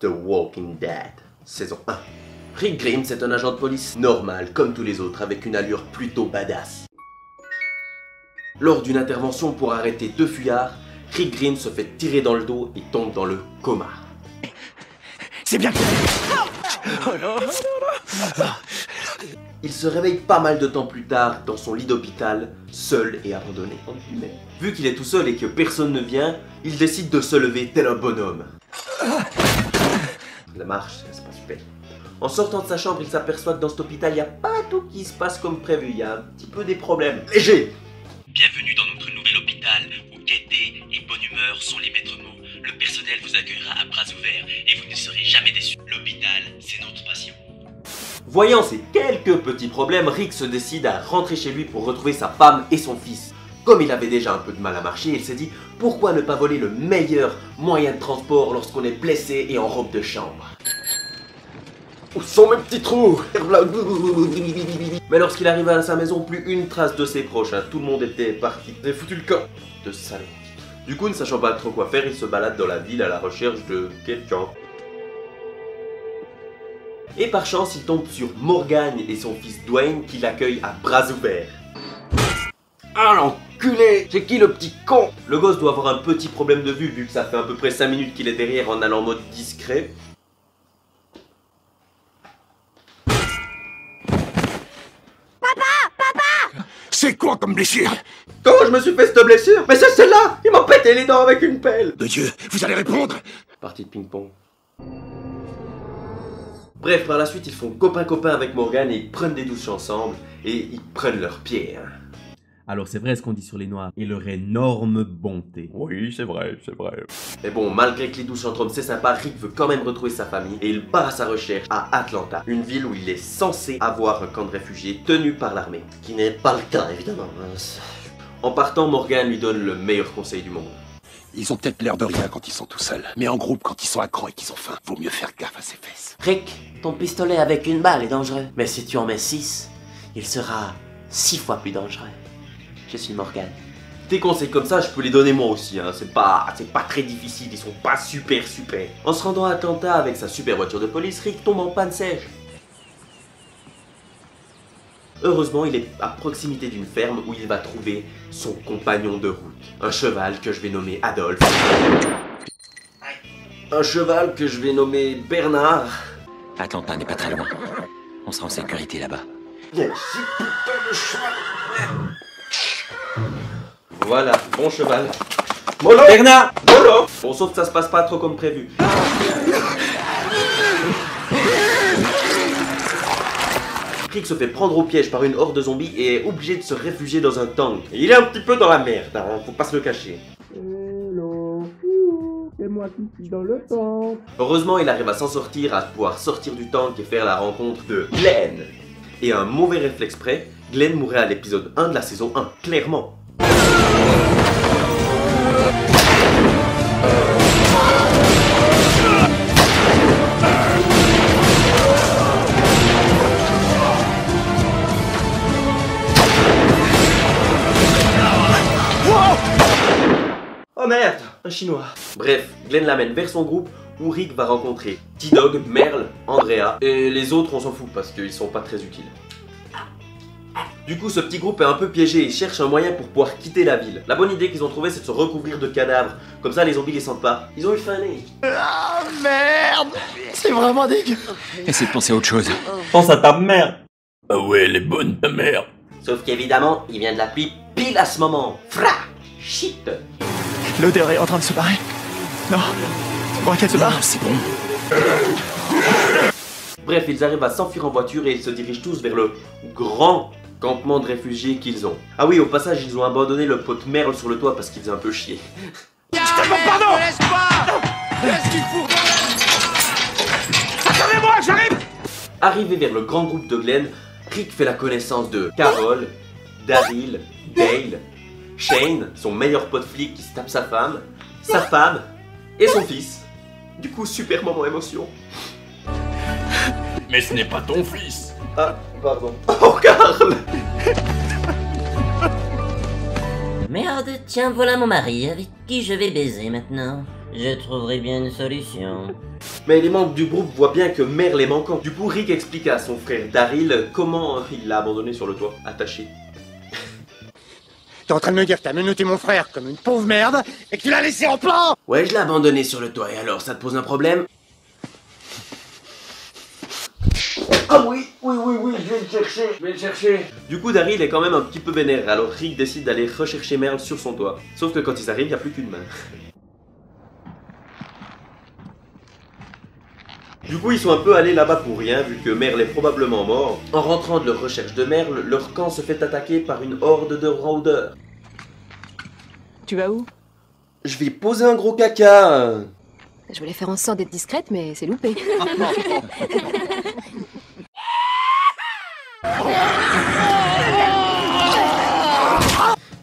The Walking Dead, saison 1. Rick Grimes est un agent de police normal, comme tous les autres, avec une allure plutôt badass. Lors d'une intervention pour arrêter deux fuyards, Rick Grimes se fait tirer dans le dos et tombe dans le coma. C'est bien clair. Oh non. Il se réveille pas mal de temps plus tard dans son lit d'hôpital, seul et abandonné. Vu qu'il est tout seul et que personne ne vient, il décide de se lever tel un bonhomme. La marche, c'est pas super. En sortant de sa chambre, il s'aperçoit que dans cet hôpital, il n'y a pas tout qui se passe comme prévu. Il y a un petit peu des problèmes légers. Bienvenue dans notre nouvel hôpital où gaieté et bonne humeur sont les maîtres mots. Le personnel vous accueillera à bras ouverts et vous ne serez jamais déçus. L'hôpital, c'est notre passion. Voyant ces quelques petits problèmes, Rick se décide à rentrer chez lui pour retrouver sa femme et son fils. Comme il avait déjà un peu de mal à marcher, il s'est dit pourquoi ne pas voler le meilleur moyen de transport lorsqu'on est blessé et en robe de chambre. Où sont mes petits trous? Mais lorsqu'il arriva à sa maison, plus une trace de ses proches, hein. Tout le monde était parti. Il avait foutu le camp de salaud. Du coup, ne sachant pas trop quoi faire, il se balade dans la ville à la recherche de quelqu'un. Et par chance, il tombe sur Morgan et son fils Dwayne qui l'accueillent à bras ouverts. Ah l'enculé! C'est qui le petit con? Le gosse doit avoir un petit problème de vue vu que ça fait à peu près 5 minutes qu'il est derrière en allant en mode discret. C'est quoi comme blessure? Comment je me suis fait cette blessure? Mais c'est celle-là! Il m'a pété les dents avec une pelle! De Dieu, vous allez répondre? Partie de ping-pong. Bref, par la suite, ils font copain-copain avec Morgan et ils prennent des douches ensemble et ils prennent leur pied. Hein. Alors c'est vrai ce qu'on dit sur les noirs et leur énorme bonté. Oui, c'est vrai, c'est vrai. Mais bon, malgré que les douches entre hommes c'est sympa, Rick veut quand même retrouver sa famille et il part à sa recherche à Atlanta, une ville où il est censé avoir un camp de réfugiés tenu par l'armée. Ce qui n'est pas le cas, évidemment. En partant, Morgan lui donne le meilleur conseil du monde. Ils ont peut-être l'air de rien quand ils sont tout seuls, mais en groupe quand ils sont à cran et qu'ils ont faim, vaut mieux faire gaffe à ses fesses. Rick, ton pistolet avec une balle est dangereux. Mais si tu en mets 6, il sera 6 fois plus dangereux. Je suis Morgan. Des conseils comme ça, je peux les donner moi aussi, hein. C'est pas très difficile, ils sont pas super. En se rendant à Atlanta avec sa super voiture de police, Rick tombe en panne sèche. Heureusement, il est à proximité d'une ferme où il va trouver son compagnon de route. Un cheval que je vais nommer Adolphe. Un cheval que je vais nommer Bernard. Atlanta n'est pas très loin. On sera en sécurité là-bas. Yes, putain de cheval. Voilà, bon cheval. Molo Bernard. Molo. Bon, sauf que ça se passe pas trop comme prévu. Rick se fait prendre au piège par une horde de zombies et est obligé de se réfugier dans un tank. Et il est un petit peu dans la merde, hein, faut pas se le cacher. Hello, c'est moi qui suis dans le tank. Heureusement, il arrive à s'en sortir, à pouvoir sortir du tank et faire la rencontre de Glenn. Et un mauvais réflexe près, Glenn mourrait à l'épisode 1 de la saison 1, clairement. Oh merde, un chinois. Bref, Glenn l'amène vers son groupe où Rick va rencontrer T-Dog, Merle, Andrea et les autres on s'en fout parce qu'ils sont pas très utiles. Du coup ce petit groupe est un peu piégé et cherche un moyen pour pouvoir quitter la ville. La bonne idée qu'ils ont trouvée c'est de se recouvrir de cadavres, comme ça les zombies les sentent pas. Ils ont eu faim. Ah merde! C'est vraiment dégueu! Essaye de penser à autre chose. Pense à ta mère. Ah ouais, elle est bonne ta mère! Sauf qu'évidemment, il vient de la pluie pile à ce moment. Fra! Shit! L'odeur est en train de se barrer. Non, tu crois qu'elle se barre? C'est bon. Bref, ils arrivent à s'enfuir en voiture et ils se dirigent tous vers le grand campement de réfugiés qu'ils ont. Ah oui, au passage, ils ont abandonné le pote Merle sur le toit parce qu'il faisait un peu chier. Je te demande pardon! Qu'est-ce qu'il fout? Attendez-moi, j'arrive! Arrivé vers le grand groupe de Glenn, Rick fait la connaissance de Carol, Daryl, Dale, Shane, son meilleur pote flic qui se tape sa femme et son fils. Du coup, super moment émotion. Mais ce n'est pas ton fils! Ah, pardon. Oh, Carl! Merde, tiens, voilà mon mari, avec qui je vais baiser maintenant. Je trouverai bien une solution. Mais les membres du groupe voient bien que Merle est manquant. Du coup, Rick explique à son frère Daryl comment il l'a abandonné sur le toit, attaché. T'es en train de me dire que t'as menotté mon frère comme une pauvre merde et que tu l'as laissé en plan? Ouais, je l'ai abandonné sur le toit, et alors, ça te pose un problème? Ah oui, je vais le chercher. Du coup, Daryl est quand même un petit peu vénère, alors Rick décide d'aller rechercher Merle sur son toit. Sauf que quand ils arrivent, il n'y a plus qu'une main. Du coup, ils sont un peu allés là-bas pour rien, vu que Merle est probablement mort. En rentrant de leur recherche de Merle, leur camp se fait attaquer par une horde de rôdeurs. Tu vas où? Je vais poser un gros caca. Je voulais faire en sorte d'être discrète, mais c'est loupé.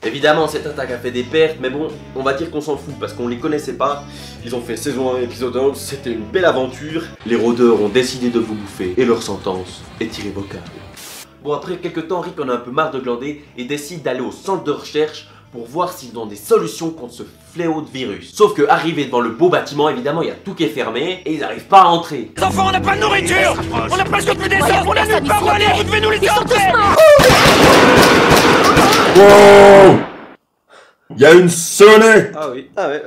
Évidemment, cette attaque a fait des pertes, mais bon, on va dire qu'on s'en fout parce qu'on les connaissait pas. Ils ont fait saison 1, épisode 1, c'était une belle aventure. Les rôdeurs ont décidé de vous bouffer et leur sentence est irrévocable. Bon, après quelques temps, Rick en a un peu marre de glander et décide d'aller au centre de recherche pour voir s'ils ont des solutions contre ce fléau de virus. Sauf que, arrivé devant le beau bâtiment, évidemment, il y a tout qui est fermé et ils n'arrivent pas à entrer. Les enfants, on n'a pas de nourriture! On a presque plus d'essence! On a nulle part où aller! Vous devez nous les sortir! Wow! Il y a une sonnette! Ah oui. Ah ouais.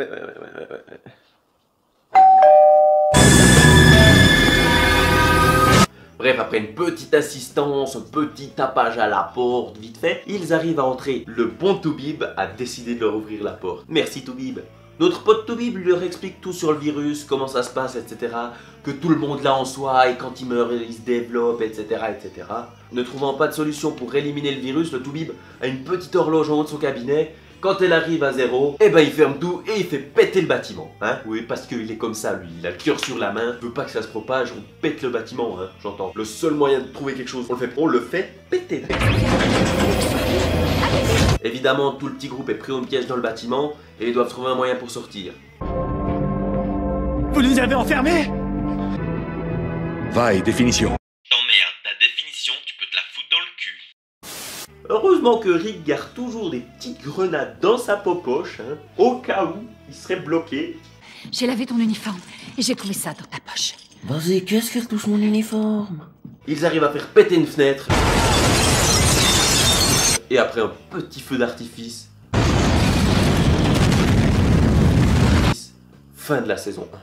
Bref, après une petite assistance, un petit tapage à la porte, vite fait, ils arrivent à entrer. Le bon Toubib a décidé de leur ouvrir la porte. Merci Toubib. Notre pote Toubib lui leur explique tout sur le virus, comment ça se passe, etc. Que tout le monde l'a en soi et quand il meurt, il se développe, etc., etc. Ne trouvant pas de solution pour éliminer le virus, le Toubib a une petite horloge en haut de son cabinet. Quand elle arrive à 0, eh ben il ferme tout et il fait péter le bâtiment. Hein? Oui, parce qu'il est comme ça, lui. Il a le cœur sur la main. Il veut pas que ça se propage. On pète le bâtiment, hein, j'entends. Le seul moyen de trouver quelque chose, on le fait péter. Évidemment, tout le petit groupe est pris au piège dans le bâtiment et ils doivent trouver un moyen pour sortir. Vous nous avez enfermés? Vaille, définition. T'emmerdes, ta définition, tu peux te la foutre dans le cul. Heureusement que Rick garde toujours des petites grenades dans sa poche, hein, au cas où il serait bloqué. J'ai lavé ton uniforme et j'ai trouvé ça dans ta poche. Vas-y, qu'est-ce qu'elle touche mon uniforme? Ils arrivent à faire péter une fenêtre. Et après un petit feu d'artifice, fin de la saison 1.